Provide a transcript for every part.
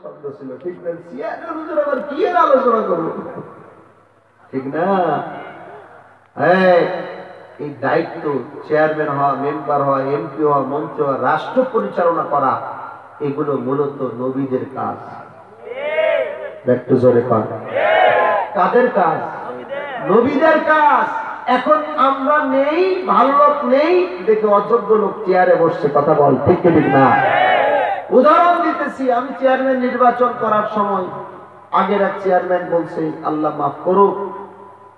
শব্দ ছিল, ঠিক না? চেয়ারের হুজুর আবার কি এর আলোচনা করবো, ঠিক না? এই দায়িত্ব, চেয়ারম্যান হওয়া, মেম্বার হওয়া, এমপি হওয়া, মন্ত্রী হওয়া, রাষ্ট্র পরিচালনা করা, এগুলো মূলত নবীদের কাজ। একটু জোরে কর, কাদের কাজ? নবীদের কাজ। এখন আমরা নেই, ভালো লোক নেই দেখে অযোগ্য লোক চেয়ারে বসছে। কথা বল, ঠিক ঠিক না? উদাহরণ দিতেছি, আমি চেয়ারম্যান নির্বাচন করার সময় আগের এক চেয়ারম্যান বলছে, আল্লাহ মাফ করুক,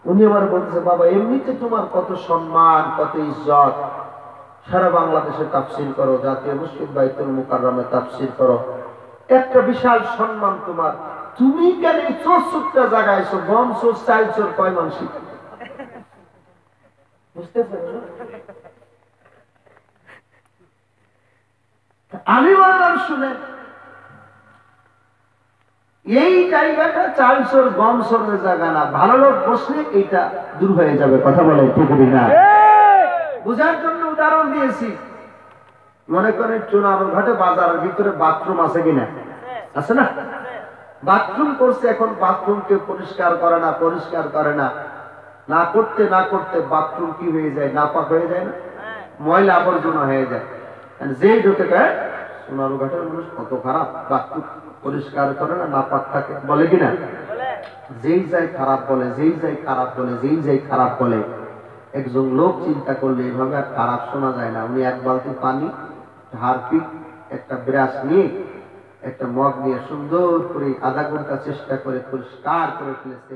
উনি আমার বলছে, বাবা এমনিতে তোমার কত সম্মান, কত ইজ্জত, সারা বাংলাদেশে তাফসীর করো, জাতীয় মসজিদ বাইতুল মুকাররমে তাফসীর করো, একটা বিশাল সম্মান তোমার, তুমি কেন চোরটা জায়গায় এসো? গম চোর, চাল চোর, কয় মানসি? বুঝতে পারো? আমি বললাম, শুনে এই জায়গাটা চাল চোর, গম চোরের জায়গা না, ভালো লোক বসলে এইটা দূর হয়ে যাবে। কথা বলে, ঠিক না? বুঝার জন্য উদাহরণ দিয়েছি। মনে করেন চুনারো ঘাটে বাজারের ভিতরে বাথরুম আছে কিনা? আছে না? বাথরুম করছে, এখন বাথরুমকে পরিষ্কার করে না, পরিষ্কার করে না, না করতে না করতে বাথরুম কি হয়ে যায়? নাপাক হয়ে যায় না? ময়লা আবর্জনা হয়ে যায়। যেই ঢুকে যায়, সোনারু ঘাটের মানুষ কত খারাপ, বাথরুম পরিষ্কার করে না, নাপাক থাকে, বলে কিনা? যেই যাই খারাপ বলে, যেই যাই খারাপ বলে, যেই যাই খারাপ বলে। একজন লোক চিন্তা করলে এইভাবে আর খারাপ শোনা যায় না। উনি এক বালতি পানি, হারপিক, একটা ব্রাশ নিয়ে, একটা মগ নিয়ে সুন্দর করে আধা ঘন্টা চেষ্টা করে পরিষ্কার করে ফেলেছে।